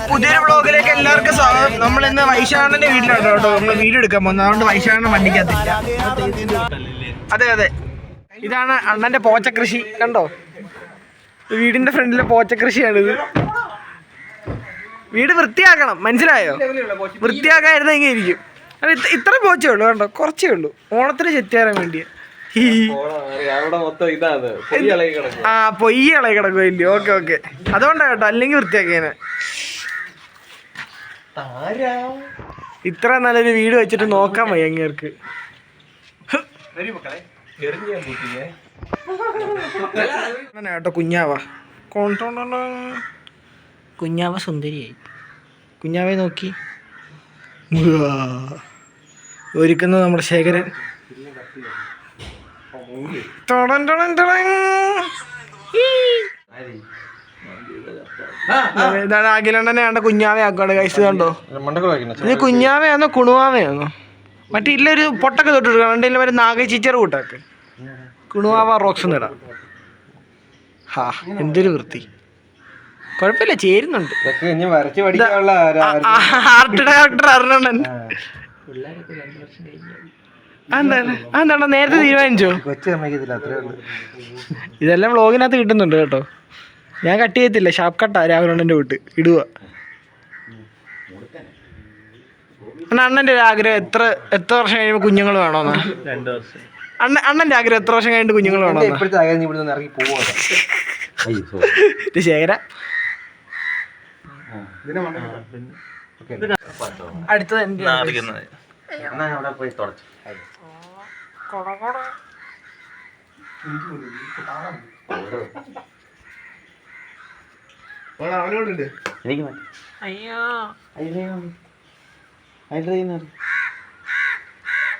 പുതിയൊരു വ്ളോഗിലേക്ക് എല്ലാവർക്കും സ്വാഗതം. നമ്മൾ ഇന്ന് വൈശാഖന്റെ വീട്ടിലാണ് കേട്ടോ നമ്മൾ വീഡിയോ എടുക്കാൻ പോകുന്നത്. അതുകൊണ്ട് വൈശാഖന്റെ വണ്ടിക്കകത്തില്ല. അതെ അതെ, ഇതാണ് അണ്ണന്റെ പോച്ചക്കൃഷി. കണ്ടോ, വീടിന്റെ ഫ്രണ്ടിലെ പോച്ചക്കൃഷിയാണിത്. വീട് വൃത്തിയാക്കണം, മനസ്സിലായോ? വൃത്തിയാക്കായിരുന്നെങ്കിൽ ഇരിക്കും. അത് ഇത്ര പോച്ചേ ഉള്ളൂ, കണ്ടോ, കുറച്ചേ ഉള്ളൂ. ഓണത്തിന് ചെത്തിയാറാൻ വേണ്ടിയാ. ആ പൊയ്യ ഇളകി കിടക്കും ഇല്ലേ? ഓക്കെ ഓക്കെ, അതുകൊണ്ടാ കേട്ടോ, അല്ലെങ്കിൽ വൃത്തിയാക്കിയേനെ. ഇത്ര നല്ലൊരു വീട് വെച്ചിട്ട് നോക്കാൻ വയ്യ അങ്ങേർക്ക്. കേട്ടോ കുഞ്ഞാവ, കുഞ്ഞാവ സുന്ദരിയായി. കുഞ്ഞാവെ നോക്കി ഒരുക്കുന്നത് നമ്മുടെ ശേഖരൻ. ഇതാണ് അഖിലണ്ണനെ കണ്ട കുഞ്ഞാവേ ആക്കാണ് കഴിച്ചത്. കണ്ടോ, ഇത് കുഞ്ഞാവയാണോ കുണുവാവയാണോ? മറ്റേ ഇല്ലൊരു പൊട്ടൊക്കെ തൊട്ടിട്ട് രണ്ടിലും ഒരു നാഗചീച്ചർ കൂട്ടാക്ക്. കുണുവാവ റോക്സ് ഇടാം. ഹാ, എന്തൊരു വൃത്തി. കുഴപ്പമില്ല, ചേരുന്നുണ്ട്. ആർട്ട് ഡയറക്ടർ അരുണണ്ണൻ. അതെന്താ നേരത്തെ തീരുമാനിച്ചോ? ഇതെല്ലാം വ്ളോഗിനകത്ത് കിട്ടുന്നുണ്ട് കേട്ടോ. ഞാൻ കട്ട് ചെയ്യത്തില്ല, ഷാപ്പ് കട്ടാ. രാഹുലണ്ണൻ്റെ വിട്ട് ഇടുക. അണ്ണൻ്റെ ഒരു ആഗ്രഹം എത്ര വർഷം കഴിയുമ്പോൾ കുഞ്ഞുങ്ങൾ വേണോന്നാ? 2 വർഷം. അണ്ണൻ്റെ ആഗ്രഹം എത്ര വർഷം കഴിഞ്ഞിട്ട് കുഞ്ഞുങ്ങൾ വേണോന്നാ? ശേഖര, അടുത്തത് എൻ്റെ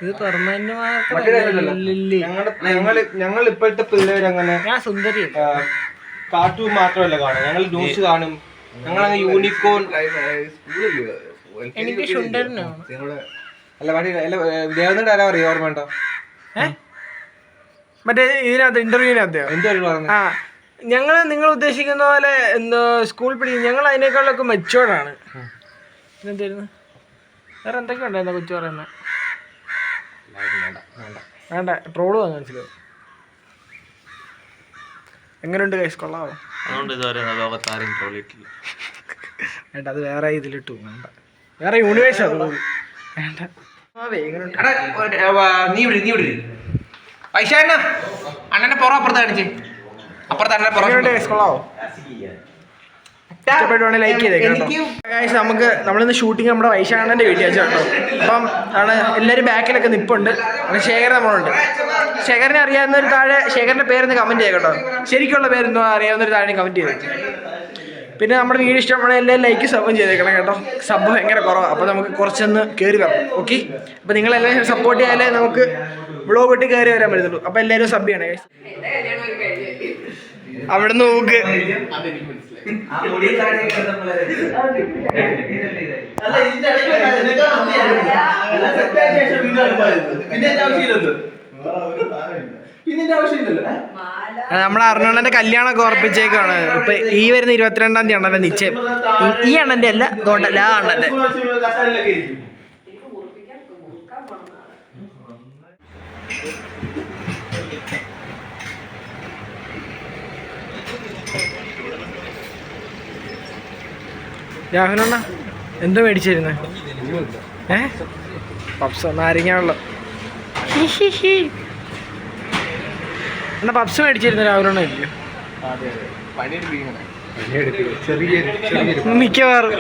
ഇത് ഞങ്ങൾ ഇപ്പോഴത്തെ പിള്ളേർ അങ്ങനെ സുന്ദരി കാർട്ടൂൺ മാത്രമല്ല കാണും, ഞങ്ങൾ ന്യൂസ് കാണും. ഞങ്ങളങ്ങ് യൂണിക്കോൺ എനിക്ക് അല്ല ദേവന്റെ ആരാ പറയാ? ഓർമ്മ ഉണ്ടോ? മറ്റേ ഇതിനകത്ത് ഇന്റർവ്യൂവിനകത്ത് ആ നിങ്ങൾ ഉദ്ദേശിക്കുന്ന പോലെ എന്തോ സ്കൂൾ പഠിക്കും. ഞങ്ങൾ അതിനേക്കാളൊക്കെ മെച്ചുവേർഡാണ്. പിന്നെന്തായിരുന്നു വേറെ എന്തൊക്കെ ഉണ്ടായിരുന്ന കൊച്ചു പറയുന്നത്? വേണ്ട, ട്രോള് വന്നു മനസ്സിലാവും. എങ്ങനെയുണ്ട് കൈസ്, കൊള്ളാവോ? വേണ്ട, അത് വേറെ ഇതിലിട്ടു. വേണ്ട, വേറെ യൂണിവേഴ്സ് അത് വേണ്ട. വൈശാഖ അണ്ണന്റെ പുറം അപ്പുറത്ത് കാണിച്ച്, കൊള്ളാവോ? ഇഷ്ടപ്പെട്ടുവാണെങ്കിൽ ലൈക്ക് ചെയ്തേക്കാം. നമുക്ക് നമ്മളിന്ന് ഷൂട്ടിങ് നമ്മുടെ വൈശാഖണ്ണൻ്റെ വീട്ടിൽ വെച്ചു കേട്ടോ. അപ്പം ആണ് എല്ലാവരും ബാക്കിലൊക്കെ നിൽപ്പുണ്ട്. ശേഖരൻ നമ്മളുണ്ട്. ശേഖരനെ അറിയാവുന്നൊരു താഴെ ശേഖരൻ്റെ പേരൊന്ന് കമൻറ്റ് ചെയ്യാം കേട്ടോ. ശരിക്കുള്ള പേരെന്തോ അറിയാവുന്നൊരു താഴെ കമൻറ്റ് ചെയ്തു. പിന്നെ നമ്മുടെ വീഡിയോ ഇഷ്ടപ്പെടുന്ന എല്ലാവരും ലൈക്ക് സബും ചെയ്തേക്കണം കേട്ടോ. സബ് ഭയങ്കര കുറവാണ്, അപ്പോൾ നമുക്ക് കുറച്ചൊന്ന് കയറി വരണം. ഓക്കെ, അപ്പോൾ നിങ്ങളെല്ലാവരും സപ്പോർട്ട് ചെയ്യാലേ നമുക്ക് വ്ളോഗ് ഇട്ട് കയറി വരാൻ പറ്റത്തുള്ളൂ. അപ്പോൾ എല്ലാവരും സബ് ചെയ്യണേ. അവിടെ നിന്ന് നോക്ക്. നമ്മളെ അരുണണ്ണന്റെ കല്യാണമൊക്കെ ഉറപ്പിച്ചേക്കാണ്. ഇപ്പൊ ഈ വരുന്ന 22-ാം തീയതി അണ്ണന്റെ നിശ്ചയം. ഈ അണ്ണന്റെ അല്ല, അതുകൊണ്ടല്ല ആ അണ്ണന്റെ. രാഹുലണ്ണ എന്തോ മേടിച്ചിരുന്നേ? പപ്സ്, നാരങ്ങ വെള്ളം. എന്നാ പപ്സ് മേടിച്ചിരുന്നു രാഹുലണ്ണ ഇല്ലയോ? മിക്കവാറും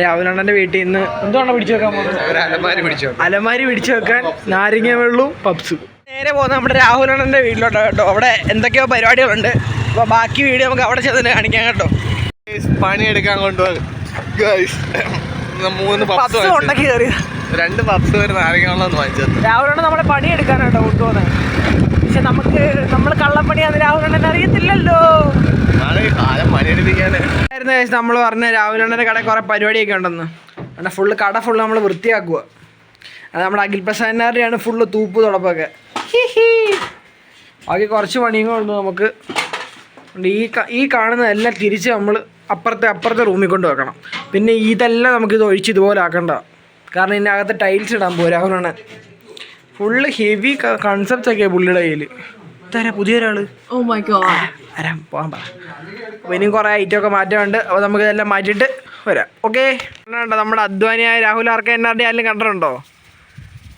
രാഹുലണ്ണന്റെ വീട്ടിൽ നിന്ന് എന്തുകൊണ്ടാണ് പിടിച്ചു വെക്കാൻ പോകുന്നത്? അലമാരി പിടിച്ചു വെക്കാൻ നാരങ്ങ വെള്ളവും പപ്സും. നേരെ പോകുന്നത് നമ്മുടെ രാഹുലണ്ണന്റെ വീട്ടിലോട്ടോ കേട്ടോ. അവിടെ എന്തൊക്കെയോ പരിപാടികളുണ്ട്. അപ്പോൾ ബാക്കി വീഡിയോ നമുക്ക് അവിടെ ചെന്ന് കാണിക്കാം കേട്ടോ. പണിയെടുക്കാൻ കൊണ്ടുപോകും 3 പപ്സ് ഉണ്ടാക്കി കയറി 2 പപ്സ് വരെ നാരങ്ങ വാങ്ങിച്ചത്. രാഹുലണ്ണ നമ്മളെ പണിയെടുക്കാനാട്ടോ കൊണ്ടുപോകുന്നത്. പക്ഷെ നമ്മൾ കള്ളപ്പണിയാന്ന് രാഹുലണ്ണൻ അറിയത്തില്ലല്ലോ. നമ്മൾ പറഞ്ഞ രാഹുലണ്ണന്റെ കടയിൽ കുറെ പരിപാടിയൊക്കെ ഉണ്ടെന്ന്. അങ്ങനെ കട ഫുള്ള് നമ്മൾ വൃത്തിയാക്കുക. അത് നമ്മുടെ അഖിൽ പ്രസാദിനാരുടെയാണ് ഫുള്ള് തൂപ്പ് തുടപ്പൊക്കെ. ബാക്കി കുറച്ച് പണിയും കൊണ്ട് നമുക്ക് ഈ കാണുന്നതെല്ലാം തിരിച്ച് നമ്മൾ അപ്പുറത്തെ റൂമിൽ കൊണ്ട് വെക്കണം. പിന്നെ ഇതെല്ലാം നമുക്കിത് ഒഴിച്ച് ഇതുപോലെ ആക്കണ്ട, കാരണം ഇതിനകത്ത് ടൈൽസ് ഇടാൻ പോരാ. അവരാണ് ഫുള്ള് ഹെവി കൺസെപ്റ്റ്സ് ഒക്കെ പുള്ളിയുടെ കയ്യിൽ. ഇതാരാ പുതിയൊരാൾ? ആരാ പോകാൻ പറ. അപ്പോൾ ഇനിയും കുറേ ഐറ്റമൊക്കെ മാറ്റമുണ്ട്. അപ്പോൾ നമുക്ക് ഇതെല്ലാം മാറ്റിയിട്ട് വരാം. ഓക്കെ. നമ്മുടെ അധ്വാനിയായ രാഹുൽ ആർക്ക് എന്നാരുടെ ആരെങ്കിലും കണ്ടിട്ടുണ്ടോ?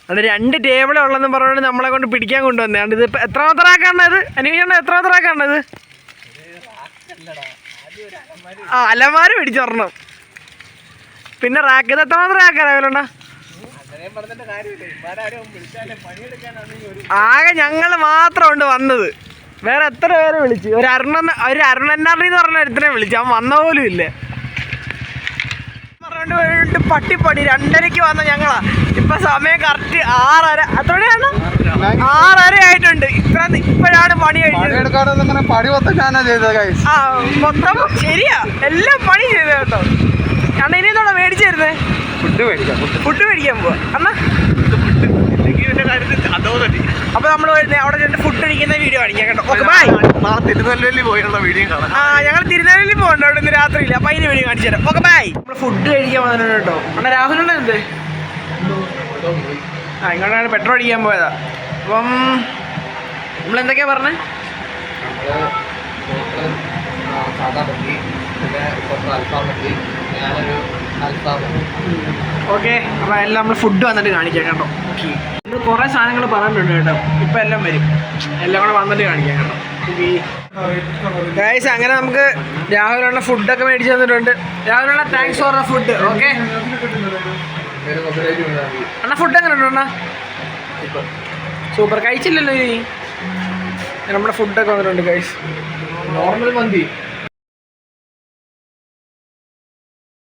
അവിടെ 2 ടേബിളേ ഉള്ളതെന്ന് പറഞ്ഞുകൊണ്ട് നമ്മളെ കൊണ്ട് പിടിക്കാൻ കൊണ്ടുവന്നതാണ്. ഇത് എത്രാമത്തെ റാക്കാണത്? അനുഭവിച്ചേണ്ട എത്രാമത്തെ റാക്കാണത്? അലമാര പിടിച്ചോർണം. പിന്നെ റാക്ക് ഇത് എത്രാമത്തെ റാക്കാണ്? ആകെ ഞങ്ങൾ മാത്രമുണ്ട് വന്നത്. വേറെ എത്ര പേരെ വിളിച്ചു? ഒരു അരുണന്നാറി എന്ന് പറഞ്ഞ ഒരുത്തനെ വിളിച്ചു. അവൻ വന്ന പോലും ഇല്ല. പട്ടിപ്പണി 2:30 വന്ന ഞങ്ങളാ. ഇപ്പൊ സമയം കറക്റ്റ് 6:30. എത്രയാണ്? 6:30 ആയിട്ടുണ്ട്. ഇപ്പോഴാണ് പണി കഴിഞ്ഞത്. മൊത്തം ശരിയാ, എല്ലാം പണി ചെയ്ത കേട്ടോ. കാരണം ഇനി എന്താ മേടിച്ചു തരുന്നേ? ഫുഡ് മേടിക്കാൻ പോവാ അണ്ണാ. അപ്പൊ നമ്മൾ അവിടെ ചെന്ന് ഫുഡ് കഴിക്കുന്ന വീഡിയോ കാണിക്കാം കേട്ടോ. Okay bye. തിരുനെൽവേലി പോയുള്ള വീഡിയോ കാണാം. ഞങ്ങൾ തിരുനെൽവേലി പോകണ്ട അവിടെ ഇന്ന് രാത്രിയില്ല. അപ്പൊ അതിന് വീഡിയോ കാണിച്ചു തരാം. Okay bye. നമ്മൾ ഫുഡ് കഴിക്കാൻ വന്നിട്ടുണ്ട് കേട്ടോ. അണ്ണാ രാഹുലുണ്ട് എന്ത്? ഇങ്ങോട്ടാണ് പെട്രോൾ അടിക്കാൻ പോയതാ. അപ്പം നമ്മൾ എന്തൊക്കെയാ പറഞ്ഞേ? ഓക്കെ. അപ്പോൾ എല്ലാം നമ്മൾ ഫുഡ് വന്നിട്ട് കാണിക്കാം കേട്ടോ. ഓക്കെ. നമ്മൾ കുറേ സാധനങ്ങൾ പറഞ്ഞിട്ടുണ്ട് കേട്ടോ. ഇപ്പം എല്ലാം വരും. എല്ലാം കൂടെ വന്നിട്ട് കാണിക്കാം കേട്ടോ. ഗൈസ്, അങ്ങനെ നമുക്ക് രാഹുലുള്ള ഫുഡൊക്കെ മേടിച്ച് തന്നിട്ടുണ്ട്. രാഹുലുള്ള thanks for the food. Okay അണ്ണാ, ഫുഡ് എങ്ങനെ ഉണ്ട് അണ്ണാ? സൂപ്പർ. കഴിച്ചില്ലല്ലോ ഇനി. നമ്മുടെ ഫുഡൊക്കെ വന്നിട്ടുണ്ട് ഗൈസ്. നോർമൽ മന്തി